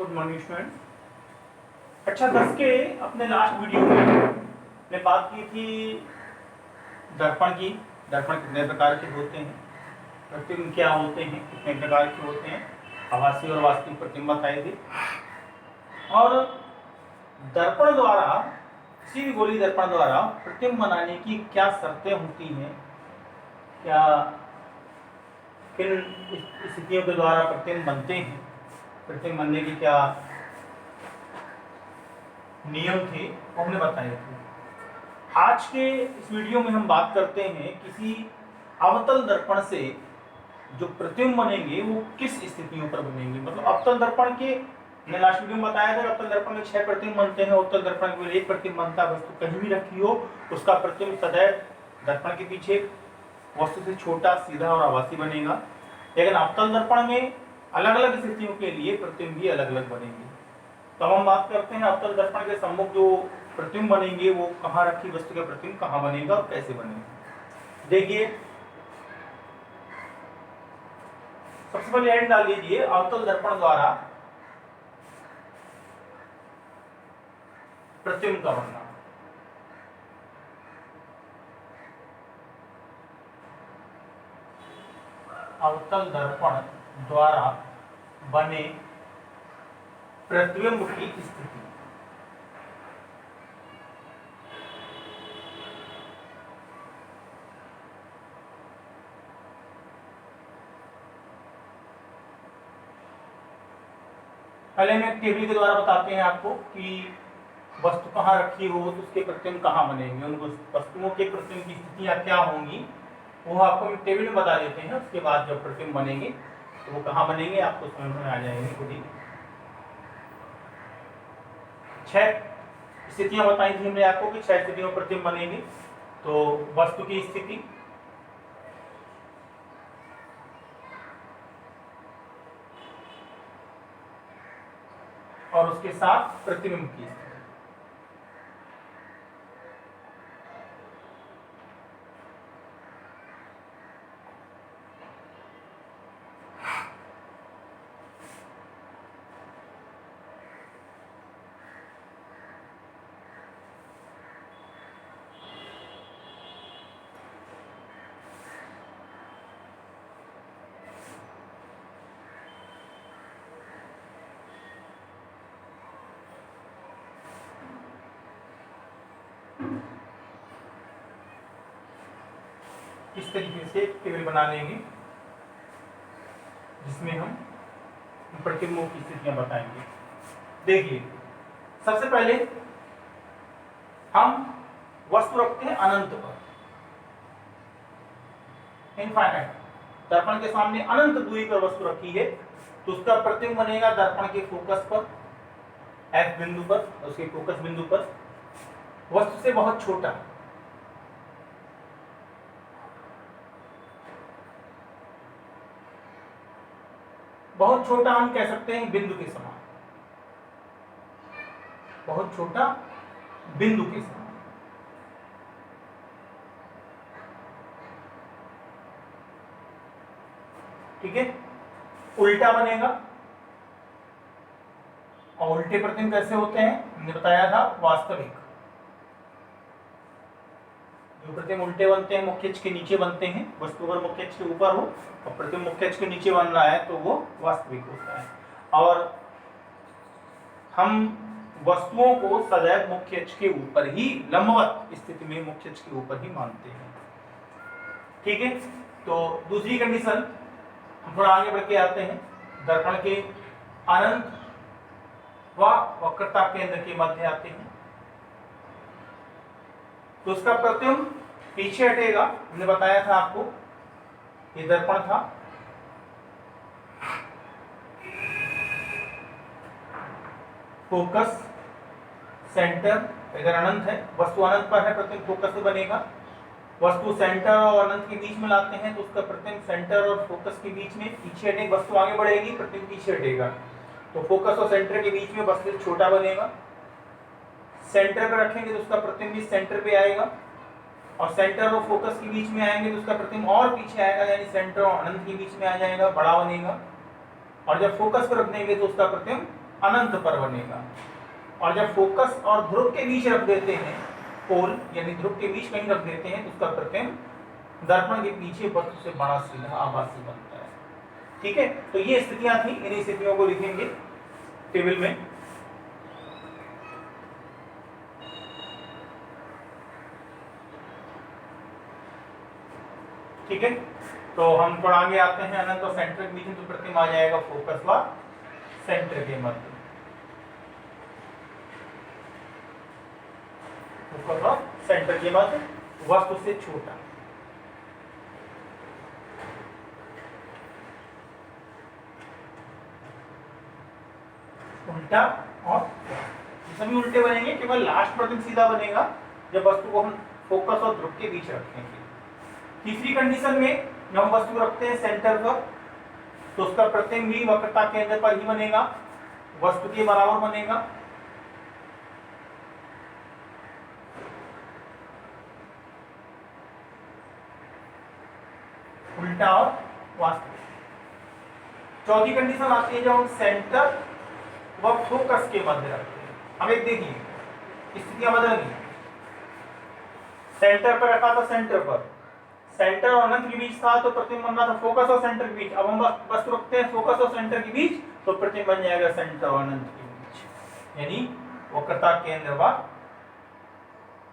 Good morning student. अच्छा, 10 के अपने लास्ट वीडियो में हमने बात की थी दर्पण की। दर्पण कितने प्रकार के होते हैं, प्रतिबिंब क्या होते हैं, कितने प्रकार के होते हैं, आभासी और वास्तविक प्रतिबिंब बताए थे। और दर्पण द्वारा, किसी भी गोलीय दर्पण द्वारा प्रतिबिंब बनाने की क्या शर्तें होती हैं, क्या किन स्थितियों के द्वारा प्रतिबिंब बनते हैं, प्रतिबिंब बनने की क्या नियम थे वो हमने बताए थे। आज के इस वीडियो में हम बात करते हैं किसी अवतल दर्पण से जो प्रतिबिंब बनेंगे वो किस स्थितियों पर बनेंगे। मतलब अवतल दर्पण के, मैंने लास्ट वीडियो में बताया था, अवतल दर्पण में 6 प्रतिबिंब बनते हैं, उत्तल दर्पण में 1 प्रतिबिंब बनता है। वस्तु कहीं भी रखी हो उसका प्रतिबिंब सदैव दर्पण के पीछे वस्तु से छोटा, सीधा और आभासी बनेगा। लेकिन अवतल दर्पण में अलग अलग स्थितियों के लिए प्रतिबिंब भी अलग अलग बनेंगे। तो हम बात करते हैं अवतल दर्पण के सम्मुख जो प्रतिबिंब बनेंगे वो कहाँ रखी वस्तु का प्रतिबिंब कहाँ बनेगा और कैसे बनेगा। देखिए, सबसे पहले हेडिंग डाल लीजिए, अवतल दर्पण द्वारा प्रतिबिंब का बनना। अवतल दर्पण द्वारा बने प्रतिबिंब की स्थिति। पहले हम एक टेबल के द्वारा बताते हैं आपको कि वस्तु कहाँ रखी हो तो उसके प्रतिबिंब कहाँ बनेंगे, उन वस्तुओं के प्रतिबिंब की स्थितियाँ क्या होंगी वो आपको हम टेबल में बता देते हैं। उसके बाद जब प्रतिबिंब बनेंगे तो वो कहाँ बनेंगे आपको समझ में आ जाएंगे खुद ही। 6 स्थितियां बताई थी हमने आपको कि 6 स्थितियों में प्रतिबिंब बनेंगे। तो वस्तु की स्थिति, और उसके साथ प्रतिबिंब की स्थिति। इस तरीके से टेबल बना लेंगे जिसमें हम प्रतिबिंबों की स्थितियां बताएंगे। देखिए, सबसे पहले हम वस्तु रखते हैं अनंत पर, इनफाइनाइट। दर्पण के सामने अनंत दूरी पर वस्तु रखी है तो उसका प्रतिबिंब बनेगा दर्पण के फोकस पर, एफ बिंदु पर, उसके फोकस बिंदु पर, वस्तु से बहुत छोटा। बहुत छोटा हम कह सकते हैं बिंदु के समान, बहुत छोटा बिंदु के समान। ठीक है, उल्टा बनेगा। और उल्टे प्रतिबिंब कैसे होते हैं हमने बताया था, वास्तविक। जो प्रतिबिंब उल्टे बनते हैं मुख्य अक्ष के नीचे बनते हैं, वस्तु अगर मुख्य अक्ष के ऊपर हो और प्रतिबिंब मुख्य अक्ष के नीचे बन रहा है तो वो वास्तविक होता है। और हम वस्तुओं को सदैव मुख्य अक्ष के ऊपर ही, लंबवत स्थिति में मुख्य अक्ष के ऊपर ही मानते हैं। ठीक है, तो दूसरी कंडीशन हम थोड़ा आगे बढ़ के आते हैं। दर्पण के अनंत व वक्रता केंद्र के मध्य आते हैं तो उसका प्रतिबिंब पीछे हटेगा। हमने बताया था आपको, ये दर्पण था, फोकस, सेंटर। अगर अनंत है, वस्तु अनंत पर है, प्रतिबिंब फोकस से बनेगा। वस्तु सेंटर और अनंत के बीच में लाते हैं तो उसका प्रतिबिंब सेंटर और फोकस के बीच में पीछे हटेगा। वस्तु आगे बढ़ेगी, प्रतिबिंब पीछे हटेगा तो फोकस और सेंटर के बीच में वस्तु छोटा बनेगा। सेंटर पर रखेंगे तो उसका प्रतिबिंब भी सेंटर पे आएगा, और सेंटर और फोकस के बीच में आएंगे तो उसका प्रतिबिंब और पीछे आएगा, यानी सेंटर और अनंत के बीच में आ जाएगा, बड़ा बनेगा। और जब फोकस पर रख देंगे तो उसका प्रतिबिंब अनंत पर बनेगा। और जब फोकस और ध्रुव के बीच रख देते हैं, पोल यानी ध्रुव के बीच कहीं रख देते हैं, तो उसका प्रतिबिंब दर्पण के पीछे वस्तु से बड़ा सीधा आभासी बनता है। ठीक है, तो ये स्थितियां थी, इन स्थितियों को लिखेंगे टेबल में। ठीक है, तो हम थोड़ा आगे आते हैं। अनंत और सेंटर के बीच में तो प्रतिबिंब आ जाएगा फोकस व सेंटर के मध्य। फोकस व सेंटर के मध्य वस्तु से छोटा। उल्टा और सभी उल्टे बनेंगे, केवल लास्ट प्रतिबिंब सीधा बनेगा जब वस्तु को हम फोकस और ध्रुव के बीच रखेंगे। तीसरी कंडीशन में जब हम वस्तु रखते हैं सेंटर पर, तो उसका प्रतिबिंब भी वक्रता केंद्र पर ही बनेगा, वस्तु के बराबर बनेगा। उल्टा और वास्तविक। चौथी कंडीशन आती है जब हम सेंटर व फोकस के मध्य रखते हैं। अब एक देखिए स्थितियां बदल गई। सेंटर पर रखा था, सेंटर पर, सेंटर और अनंत के बीच था, तो प्रतिबिंब बनना था फोकस और सेंटर के बीच। अब हम वस्तु रखते हैं फोकस और सेंटर के बीच, तो प्रतिबिंब बन जाएगा सेंटर और अनंत के बीच, यानी वक्रता केंद्र व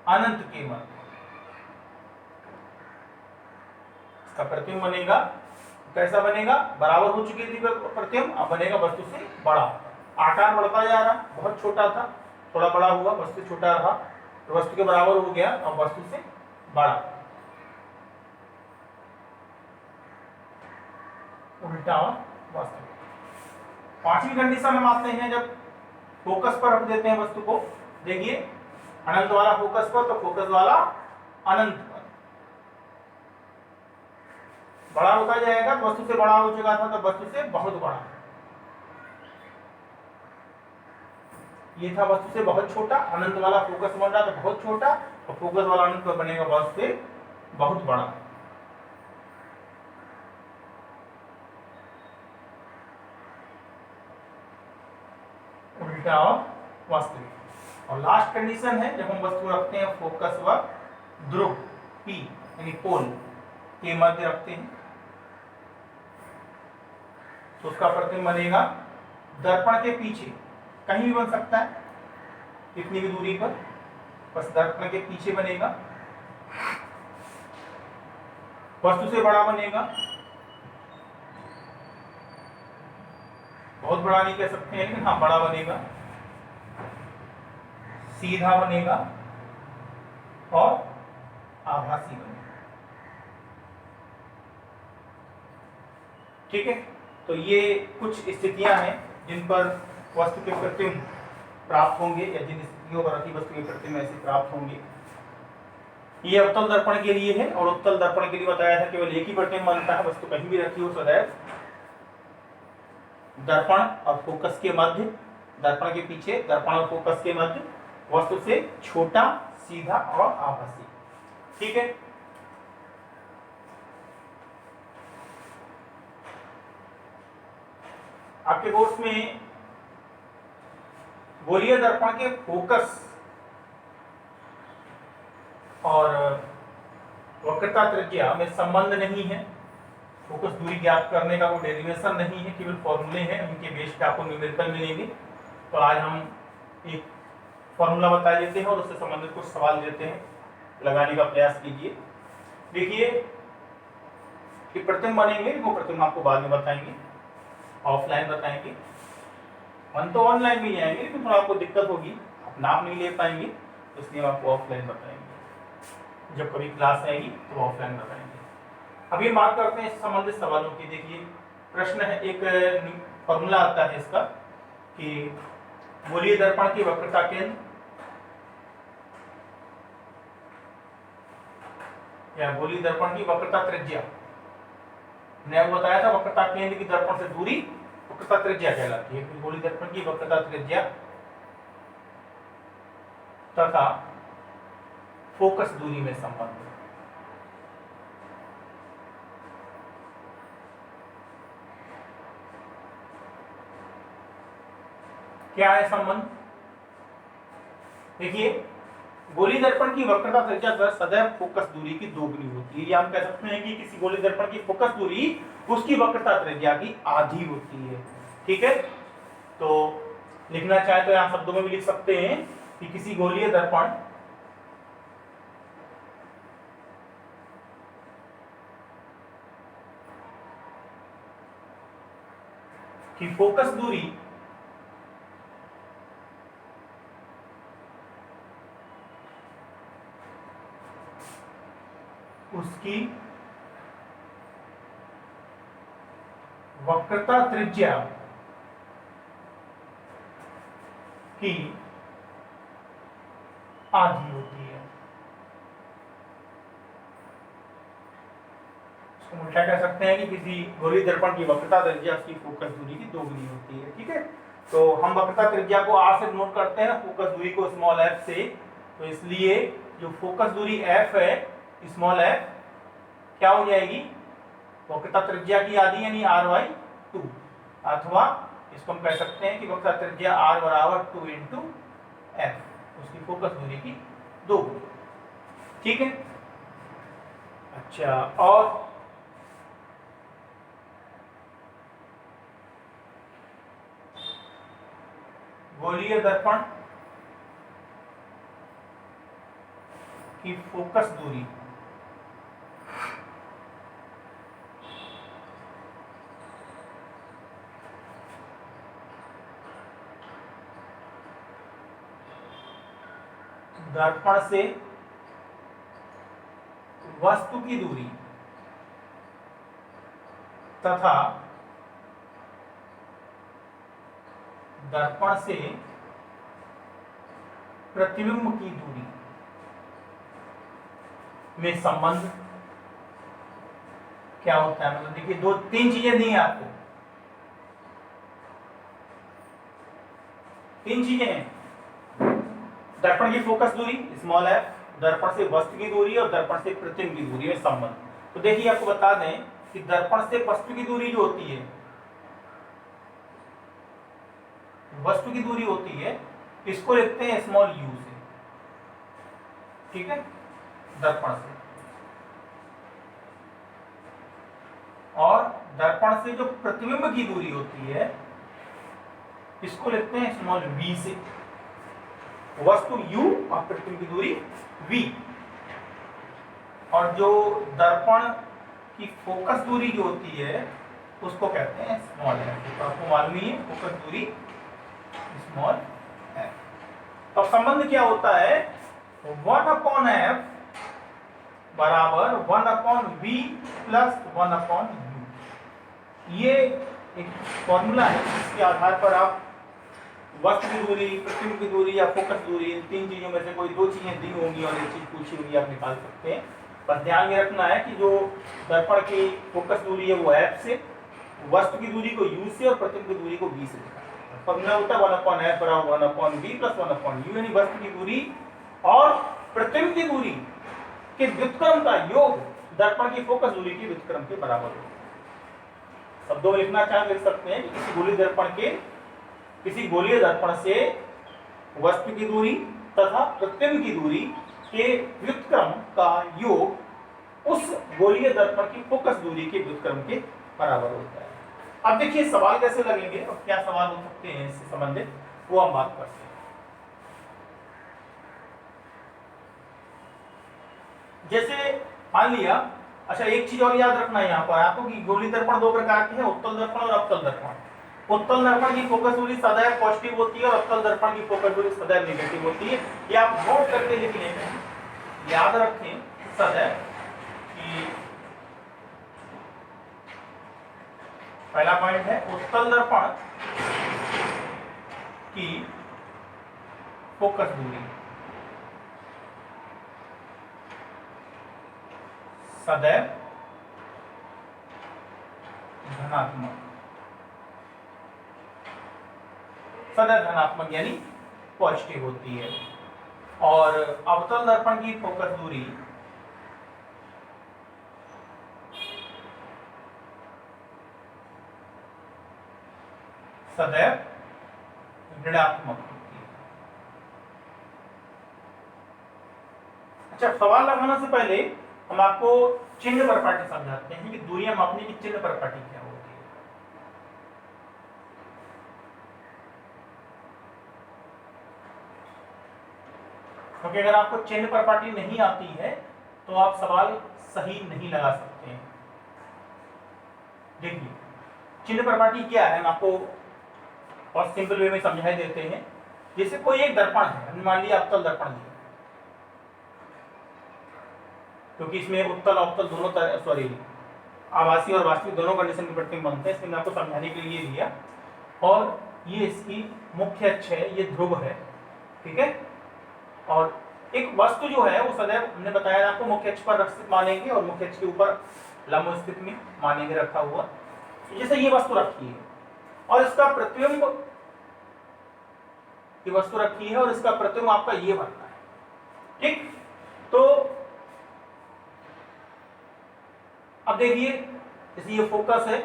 अनंत के मध्य। इसका प्रतिबिंब बनेगा, कैसा बनेगा? बराबर हो चुकी थी प्रतिबिंब, अब बनेगा वस्तु से बड़ा। आकार बढ़ता जा रहा, बहुत छोटा था, थोड़ा बड़ा हुआ, वस्तु छोटा रहा, तो वस्तु के बराबर हो गया, अब वस्तु से बड़ा। उल्टा और वास्तविक। पांचवी कंडीशन हम आते हैं जब फोकस पर रख देते हैं वस्तु को। देखिए अनंत वाला फोकस पर, तो फोकस वाला अनंत पर। बड़ा होता जाएगा, तो वस्तु से बड़ा हो चुका था, तो वस्तु से बहुत बड़ा। ये था वस्तु से बहुत छोटा, अनंत वाला फोकस बन रहा तो बहुत छोटा, और फोकस वाला अनंत पर बनेगा वस्तु से बहुत बड़ा। उल्टा और वास्तविक। और लास्ट कंडीशन है जब हम वस्तु रखते हैं फोकस व ध्रुव पी यानी पोल के मध्य रखते हैं, तो उसका प्रतिबिंब बनेगा दर्पण के पीछे, कहीं भी बन सकता है, कितनी भी दूरी पर, बस दर्पण के पीछे बनेगा, वस्तु से बड़ा बनेगा, बहुत बड़ा नहीं कह सकते हैं, लेकिन हाँ बड़ा बनेगा, सीधा बनेगा और आभासी बनेगा। ठीक है, तो ये कुछ स्थितियां हैं जिन पर वस्तु के प्रतिबिंब प्राप्त होंगे, या जिन स्थितियों पर रखी वस्तु के प्रतिबिंब ऐसे प्राप्त होंगे। ये अवतल दर्पण के लिए है, और उत्तल दर्पण के लिए बताया था केवल एक ही प्रतिबिंब बनता है, वस्तु कहीं भी रखी हो सदैव दर्पण और फोकस के मध्य, दर्पण के पीछे, दर्पण और फोकस के मध्य, वस्तु से छोटा, सीधा और आभासी। ठीक है, आपके कोर्स में गोलीय दर्पण के फोकस और वक्रता त्रिज्या में संबंध नहीं है, फोकस दूरी ज्ञात करने का कोई डेरिवेशन नहीं है, केवल फॉर्मूले हैं, उनके बेस पे आपको न्यूमेरिकल मिलेंगे। तो आज हम एक फॉर्मूला बता देते हैं और उससे संबंधित कुछ सवाल देते हैं, लगाने का प्रयास कीजिए। देखिए कि प्रतिबिंब बनेंगे, वो प्रतिबिंब आपको बाद में बताएंगे, ऑफलाइन बताएंगे। हम तो ऑनलाइन भी आएंगे, लेकिन थोड़ा आपको दिक्कत होगी, आप नाप नहीं ले पाएंगे, तो इसलिए हम आपको ऑफलाइन बताएंगे। जब कभी क्लास आएगी तो ऑफलाइन बताएंगे। अभी बात करते हैं संबंधित सवालों की। देखिए प्रश्न है, एक फॉर्मूला आता है इसका कि गोलीय दर्पण की वक्रता केंद्र या गोलीय दर्पण की वक्रता त्रिज्या, मैंने बताया था वक्रता केंद्र की दर्पण से दूरी वक्रता त्रिज्या कहलाती है। गोलीय दर्पण की वक्रता त्रिज्या तथा फोकस दूरी में संबंध। क्या है संबंध? देखिए, गोलीय दर्पण की वक्रता त्रिज्या दर सदैव फोकस दूरी की दोगुनी होती है, या हम कह सकते हैं कि किसी गोलीय दर्पण की फोकस दूरी उसकी वक्रता त्रिज्या की आधी होती है। ठीक है, तो लिखना चाहे तो यहां शब्दों में भी लिख सकते हैं कि किसी गोलीय दर्पण की फोकस दूरी उसकी वक्रता त्रिज्या की आधी होती है। इसको उल्टा कह सकते हैं कि किसी गोलीय दर्पण की वक्रता त्रिज्या उसकी फोकस दूरी की दोगुनी होती है। ठीक है, तो हम वक्रता त्रिज्या को r से नोट करते हैं ना, फोकस दूरी को स्मॉल f से, तो इसलिए जो फोकस दूरी f है स्मॉल f क्या हो जाएगी? वक्रता त्रिज्या की आधी यानी r/2, अथवा इसको हम कह सकते हैं कि वक्रता त्रिज्या r बराबर 2 इंटू f, उसकी फोकस दूरी की दोगुनी। ठीक है, अच्छा, और गोलीय दर्पण की फोकस दूरी दर्पण से वस्तु की दूरी तथा दर्पण से प्रतिबिंब की दूरी में संबंध क्या होता है? मतलब देखिए, दो तीन चीजें दी हैं आपको, तीन चीजें हैं, दर्पण की फोकस दूरी स्मॉल f, दर्पण से वस्तु की दूरी और दर्पण से प्रतिबिंब की दूरी में संबंध। तो देखिए, आपको बता दें कि दर्पण से वस्तु की दूरी जो होती है, वस्तु की दूरी होती है, इसको लिखते हैं स्मॉल u से। ठीक है, दर्पण से, और दर्पण से जो प्रतिबिंब की दूरी होती है इसको लिखते हैं स्मॉल v से। वस्तु u और प्रतिबिंब की दूरी v, और जो दर्पण की फोकस दूरी जो होती है उसको कहते हैं स्मॉल f। तो आपको मालूम ही है फोकस दूरी स्मॉल f। तो संबंध क्या होता है? 1/f बराबर 1/v प्लस 1/u। ये एक फॉर्मूला है जिसके आधार पर आप वस्तु की दूरी, प्रतिबिंब की दूरी या फोकस दूरी, इन तीन चीजों में से कोई दो चीजें दी होंगी और एक चीज पूछी होगी, आप निकाल सकते हैं। बस ध्यान में रखना है कि जो दर्पण की फोकस दूरी है वो f से, वस्तु की दूरी को u से और प्रतिबिंब की दूरी को v से लिखा है। फॉर्मूला होता है 1/f बराबर 1/v प्लस 1/u, यानी वस्तु की दूरी और प्रतिबिंब की दूरी के व्युत्क्रम का योग दर्पण की फोकस दूरी के व्युत्क्रम के बराबर होता है। शब्दों में लिखना चाहे लिख सकते हैं कि किसी गोलीय दर्पण से वस्तु की दूरी तथा प्रतिबिंब की दूरी के व्युत्क्रम का योग उस गोलीय दर्पण की फोकस दूरी के व्युत्क्रम के बराबर होता है। अब देखिए सवाल कैसे लगेंगे और क्या सवाल हो सकते हैं इससे संबंधित, वो हम बात करते हैं। जैसे मान लिया, अच्छा एक चीज और याद रखना है यहाँ पर आपको कि गोलीय दर्पण दो प्रकार के हैं, उत्तल दर्पण और अवतल दर्पण। उत्तल दर्पण की फोकस दूरी सदैव पॉजिटिव होती है और अवतल दर्पण की फोकस दूरी सदैव नेगेटिव होती है। ये आप नोट करके लिख लें, याद रखें सदैव कि पहला पॉइंट है उत्तल दर्पण की फोकस दूरी सदैव धनात्मक, सदैव धनात्मक यानी पॉजिटिव होती है, और अवतल दर्पण की फोकस दूरी सदैव ऋणात्मक होती है। अच्छा, सवाल लगाने से पहले हम आपको चिन्ह प्रपाटी समझाते हैं कि दूरियां मापने की चिन्ह प्रपाटी क्या होती है। क्योंकि अगर आपको चिन्ह प्रपाटी नहीं आती है तो आप सवाल सही नहीं लगा सकते हैं। देखिए, चिन्ह प्रपाटी क्या है, हम आपको और सिंपल वे में समझाई देते हैं। जैसे कोई एक दर्पण है, मान लिया अवतल दर्पण लिया, क्योंकि इसमें उत्तल अवतल दोनों तरह, सॉरी, आभासी और वास्तविक दोनों कंडीशन के प्रतिबिंब बनते हैं, इसलिए मैं आपको समझाने के लिए लिया। और ये इसकी मुख्य अक्ष है, ये ध्रुव है, ठीक है। और एक वस्तु जो है वो सदैव हमने बताया आपको मुख्य अक्ष पर स्थित मानेंगे और मुख्य अक्ष के ऊपर लंब स्थिति में मानेंगे रखा हुआ। जैसे ये वस्तु रखी है और इसका प्रतिबिंब, ये वस्तु रखी है और इसका प्रतिबिंब आपका ये बनता है, ठीक। तो अब देखिए, जैसे ये फोकस है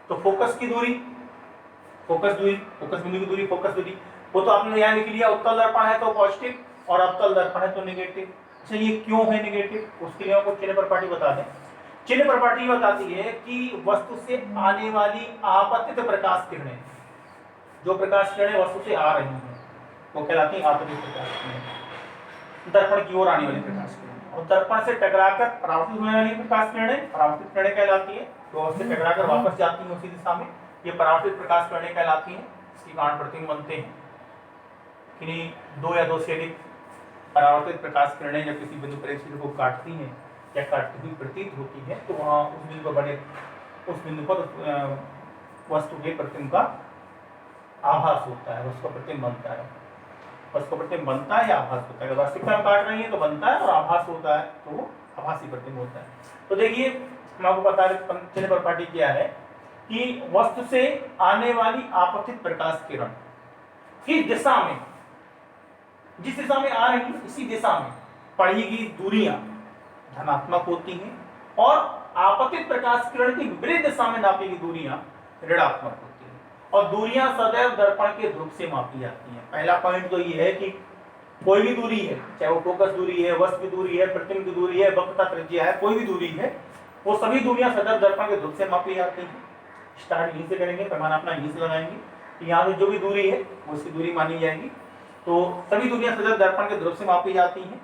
तो फोकस की दूरी, फोकस बिंदु की दूरी, फोकस दूरी, वो तो आपने यहाँ लिख लिया। उत्तल दर्पण है तो पॉजिटिव और अवतल दर्पण है तो नेगेटिव। अच्छा, ये क्यों है नेगेटिव, उसके लिए आपको चिन्ह प्रपाटी बता दें। चिन्ह प्रपाटी बताती है कि वस्तु से आने वाली आपतित प्रकाश किरणें, जो प्रकाश किरणें वस्तु से आ रही हैं वो कहलाती है आपतित प्रकाश किरणें, दर्पण की ओर आने वाली प्रकाश किरणें। और दर्पण से टकराकर परावर्तित होने वाली प्रकाश किरणें परावर्तित किरणें कहलाती है, जो उससे टकराकर वापस जाती हैं उसी दिशा में, ये परावर्तित प्रकाश किरणें कहलाती हैं। इसके कारण प्रतिबिंब बनते हैं। किन्हीं दो या दो से अधिक परावर्तित प्रकाश किरणें जब किसी बिंदु पर को काटती हैं या काटती हुई प्रतीत होती है तो वहां उस बिंदु पर बने, उस बिंदु पर वस्तु के प्रतिबिंब का आभास होता है, उसका प्रतिबिंब बनता है। उसका प्रतिबिंब बनता है या आभास होता है। अगर वास्तविकता में काट रही है तो बनता है और आभास होता है तो वो आभासी प्रतिबिंब होता है। तो देखिए, हम आपको बता रहे चिन्ह प्रपाटी क्या है कि वस्तु से आने वाली आपतित प्रकाश किरण की दिशा में, जिस दिशा में आ रही है इसी दिशा में पड़ी गई दूरियां धनात्मक होती हैं और आपतित प्रकाश किरण की विपरीत दिशा में नापी गई दूरियां ऋणात्मक होती हैं। और दूरियां सदैव दर्पण के ध्रुव से मापी जाती हैं। पहला पॉइंट तो ये है कि कोई भी दूरी है, चाहे वो फोकस दूरी है, वस्तु की दूरी है, प्रतिबिंब की दूरी है, वक्रता त्रिज्या है, कोई भी दूरी है, वो सभी दूरियां सदैव दर्पण के ध्रुव से मापी जाती हैं। स्टार्ट यहीं से करेंगे, पैमाना अपना यहीं से लगाएंगे, तो यहाँ से जो भी दूरी है वो उसकी दूरी मानी जाएगी। तो सभी दूरियां सदैव दर्पण के ध्रुव से मापी जाती हैं।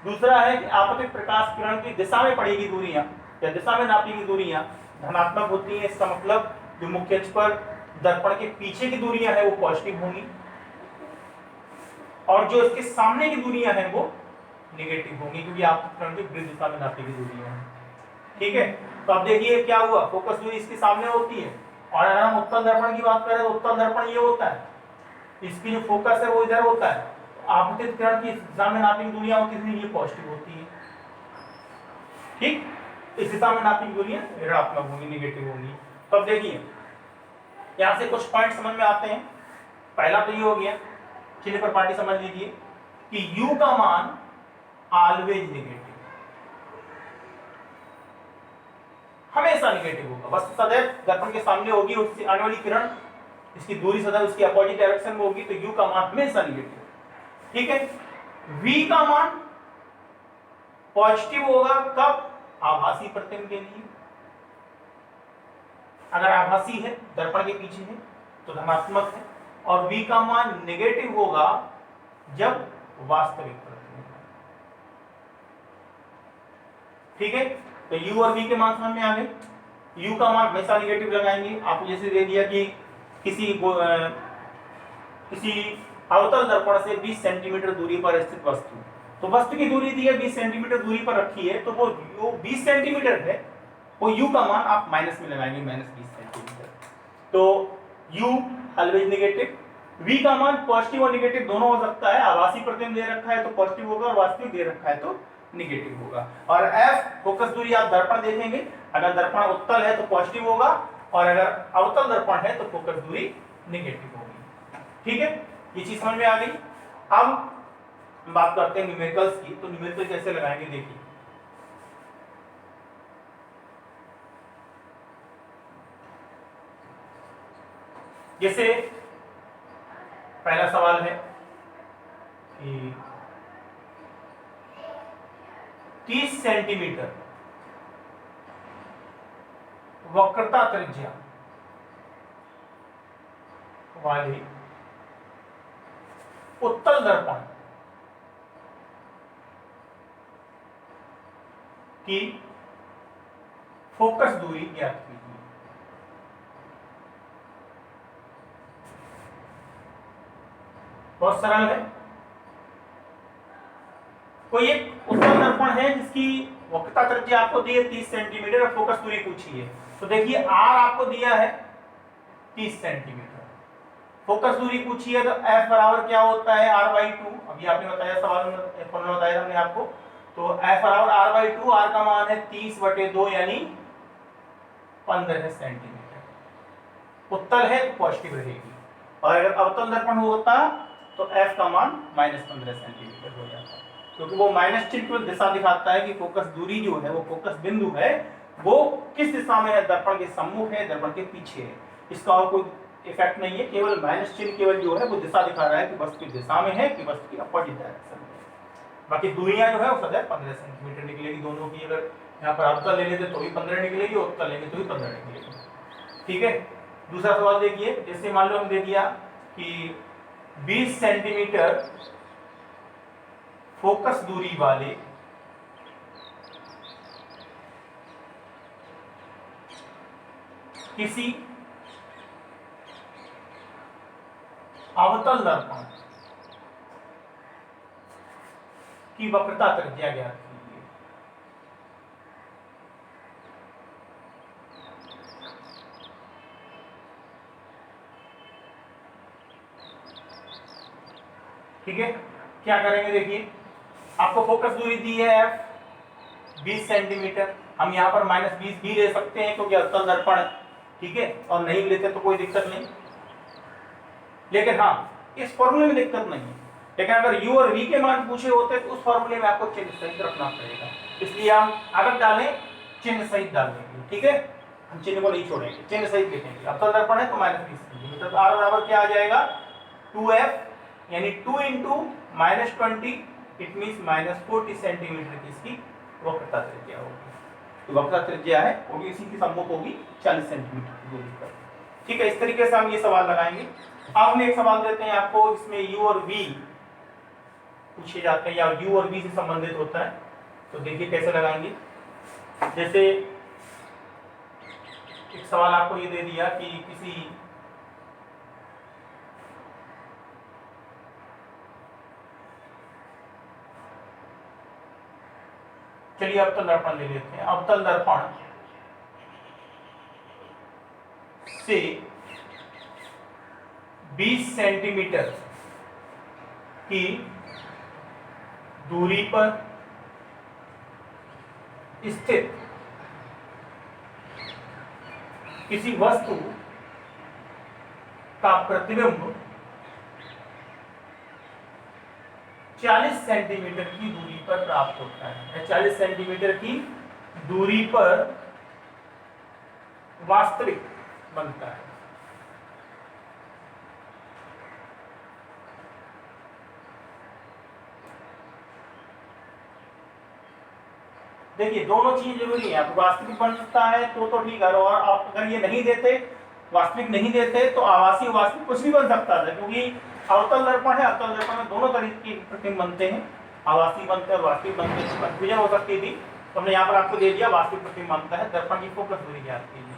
दूसरा है कि आपतित प्रकाश किरण की दिशा में पड़ेगी दूरियां या दिशा में नापी गई दूरियां धनात्मक होती हैं। इसका मतलब जो मुख्य अक्ष पर दर्पण के पीछे की दूरियां हैं वो पॉजिटिव होंगी और जो इसके सामने की दूरियां हैं वो नेगेटिव होंगी, क्योंकि आपतित किरण की विपरीत दिशा में नापी गई दूरियां हैं, ठीक है। तो अब देखिए क्या हुआ, फोकस दूरी इसके सामने होती है और अगर हम उत्तल दर्पण की बात करें तो उत्तल दर्पण ये होता है, इसकी जो फोकस है वो इधर होता है। आपतित किरण की दिशा में नापी दूरियां होती है, ये पॉजिटिव होती है, ठीक। इस दिशा में नापी दूरियां ऋणात्मक होंगी, नेगेटिव होंगी। तो अब देखिए, यहां से कुछ पॉइंट समझ में आते हैं। पहला तो ये हो गया, चिन्ह प्रपाटी समझ लीजिए कि u का मान ऑलवेज नेगेटिव, हमेशा नेगेटिव होगा। बस सदैव दर्पण के सामने होगी, उससे आने वाली किरण, इसकी दूरी सदैव उसकी अपोजिट डायरेक्शन में होगी, तो u का मान हमेशा नेगेटिव, ठीक है। v का मान पॉजिटिव होगा, कब, आभासी प्रतिबिंब के लिए। अगर आभासी है, दर्पण के पीछे है तो धनात्मक है, और v का मान नेगेटिव होगा जब वास्तविक प्रतिबिंब, ठीक है। तो u और v के मान समझ में आ गए। u का मान हमेशा नेगेटिव लगाएंगे। आपको जैसे दे दिया कि किसी अवतल दर्पण से 20 सेंटीमीटर दूरी पर स्थित वस्तु, तो वस्तु की दूरी दी है 20 सेंटीमीटर दूरी पर रखी है, तो वो 20 सेंटीमीटर है, वो u का मान आप माइनस में लगाएंगे, -20 सेंटीमीटर। तो u ऑलवेज नेगेटिव, v का मान पॉजिटिव और नेगेटिव दोनों हो सकता है। आभासी प्रतिबिंब दे रखा है तो पॉजिटिव होगा और वास्तविक दे रखा है तो नेगेटिव होगा। और f फोकस दूरी आप दर्पण देखेंगे, अगर दर्पण उत्तल है तो पॉजिटिव होगा और अगर अवतल दर्पण है तो फोकस दूरी नेगेटिव होगी, ठीक है। ये चीज समझ में आ गई। अब बात करते हैं न्यूमेरिकल्स की। तो न्यूमेरिकल कैसे लगाएंगे, देखिए, जैसे पहला सवाल है कि 30 सेंटीमीटर वक्रता त्रिज्या वाली उत्तल दर्पण की फोकस दूरी ज्ञात कीजिए। बहुत सरल है। कोई एक उत्तल दर्पण है जिसकी वक्रता त्रिज्या आपको दी है 30 सेंटीमीटर और फोकस दूरी पूछी है। तो देखिए आर आपको दिया है 30 सेंटीमीटर, फोकस दूरी पूछी है, तो एफ बराबर क्या होता है r/2। अभी आपने बताया सवाल में फॉर्मूला बताया हमने आपको। तो एफ बराबर r/2, आर का मान है 30/2 यानी 15 सेंटीमीटर। उत्तल है तो पॉजिटिव रहेगी, और अगर अवतल दर्पण होता तो एफ का मान -15 सेंटीमीटर हो जाता, क्योंकि वो माइनस चिन्ह केवल दिशा दिखाता है कि फोकस दूरी जो है, वो फोकस बिंदु है, वो किस दिशा में है, दर्पण के सम्मुख है, दर्पण के पीछे है। इसका और कोई इफेक्ट नहीं है, केवल माइनस चिन्ह केवल जो है वो दिशा दिखा रहा है कि वस्तु की दिशा में है कि वस्तु की अपोजिट डायरेक्शन में। बाकी दूरियां जो है वो सदैव 15 सेंटीमीटर निकलेगी दोनों की। अगर यहाँ पर अवतल ले लेते तो भी 15 निकलेगी, उत्तल लेंगे तो भी 15 निकलेगी। ठीक है। दूसरा सवाल देखिए, जैसे मान लो हम दे दिया कि 20 सेंटीमीटर फोकस दूरी वाले किसी अवतल दर्पण की वक्रता त्रिज्या ज्ञात कीजिए। ठीक है, क्या करेंगे देखिए, आपको फोकस दूरी दी है एफ 20 सेंटीमीटर, हम यहाँ पर -20 भी ले सकते हैं क्योंकि अवतल दर्पण है। ठीक है, और नहीं लेते तो कोई दिक्कत नहीं, लेकिन हाँ इस फॉर्मूले में दिक्कत नहीं है। लेकिन अगर u और v के मान पूछे होते तो उस फॉर्मूले में आपको चिन्ह सहित रखना पड़ेगा, इसलिए हम अगर डालें चिन्ह सहित डाल देंगे। ठीक है, हम चिन्ह को नहीं छोड़ेंगे, चिन्ह सहित लिखेंगे। अवतल दर्पण है तो -20 सेंटीमीटर, तो r बराबर क्या आ जाएगा 2f यानी 2 × -20 इट मींस -40 सेंटीमीटर की इसकी वक्रता त्रिज्या होगी। तो वक्रता त्रिज्या है वो भी इसी के सम्मुख होगी 40 सेंटीमीटर की दूरी पर। ठीक है, इस तरीके से हम ये सवाल लगाएंगे। अब हम एक सवाल देते हैं आपको, इसमें u और v पूछे जाते हैं या u और v से संबंधित होता है। तो देखिए कैसे लगाएंगे। जैसे एक सवाल आपको ये दे दिया कि किसी चलिए अवतल दर्पण ले लेते हैं। अवतल दर्पण से 20 सेंटीमीटर की दूरी पर स्थित किसी वस्तु का प्रतिबिंब 40 सेंटीमीटर की दूरी पर प्राप्त होता है। 40 सेंटीमीटर की दूरी पर वास्तविक बनता है। देखिए दोनों चीज जरूरी है, वास्तविक बनता है तो ठीक है, और आप अगर ये नहीं देते, वास्तविक नहीं देते तो आभासी वास्तविक कुछ भी बन सकता था, क्योंकि अवतल दर्पण है, अवतल दर्पण में दोनों तरीके के प्रतिबिंब बनते हैं, आभासी बनते हैं और वास्तविक बनते हैं। कंफ्यूजन हो सकती थी, तो हमने यहाँ पर आपको दे दिया वास्तविक प्रतिबिंब बनता है। दर्पण की फोकस दूरी ज्ञात कीजिए।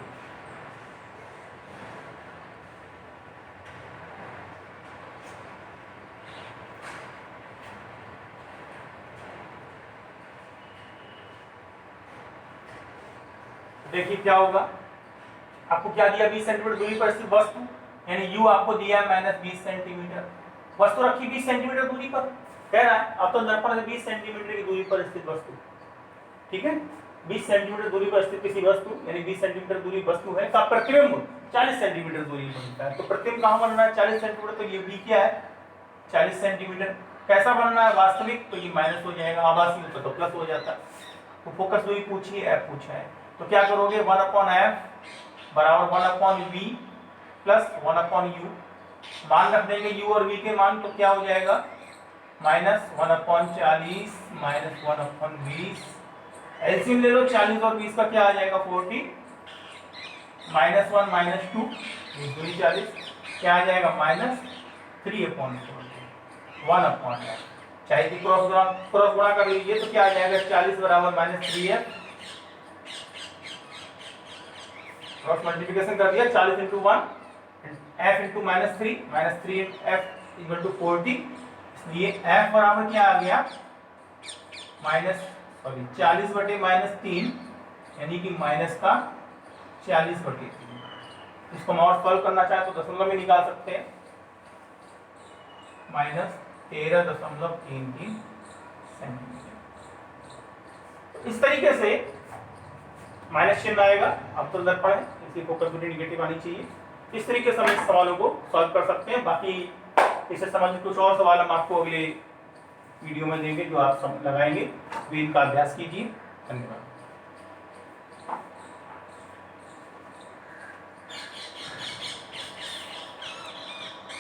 देखिए क्या होगा, आपको क्या दिया 20 सेंटीमीटर दूरी पर स्थित वस्तु, यानी u आपको दिया है -20 सेंटीमीटर, वस्तु रखी 20 सेंटीमीटर दूरी पर, कह रहा है अवतल दर्पण से 20 सेंटीमीटर की दूरी पर स्थित वस्तु। ठीक है, 20 सेंटीमीटर दूरी पर स्थित किसी वस्तु यानी 20 सेंटीमीटर दूरी वस्तु है का प्रतिबिंब 40 सेंटीमीटर दूरी पर बनता है। तो प्रतिबिंब कहाँ बन रहा है 40 सेंटीमीटर, तो ये v क्या है 40 सेंटीमीटर। कैसा बनना है वास्तविक, तो ये माइनस हो जाएगा, आभासी होता तो प्लस हो जाता। तो फोकस दूरी पूछी है, f पूछा है, तो क्या करोगे 1/f बराबर 1/v प्लस 1/u मान रख देंगे u और v के मान, तो क्या हो जाएगा -1/40 -1/20। एलसीएम ले लो 40 और 20 का, क्या आ जाएगा 40, -1 -2 दूनी 40, क्या आ जाएगा -3/40 1/f। चाहे कि क्रॉस गुणा कर लीजिए, तो क्या आ जाएगा 40 बराबर -3f, क्रॉस मल्टीप्लिकेशन कर दिया 40 × 1 f × -3 f 40, इसलिए f बराबर क्या आ गया 40/-3 यानी कि -40/3। इसको हम और सॉल्व करना चाहे तो दशमलव में निकाल सकते हैं, -13.33 सेंटीमीटर। इस तरीके से माइनस चिन्ह आएगा, अवतल दर्पण है, इसकी फोकस दूरी निगेटिव आनी चाहिए। इस तरीके से हम इस सवालों को सॉल्व कर सकते हैं। बाकी इससे संबंधित कुछ और सवाल हम आपको अगले वीडियो में देंगे, जो आप लगाएंगे, तो इनका अभ्यास कीजिए। धन्यवाद।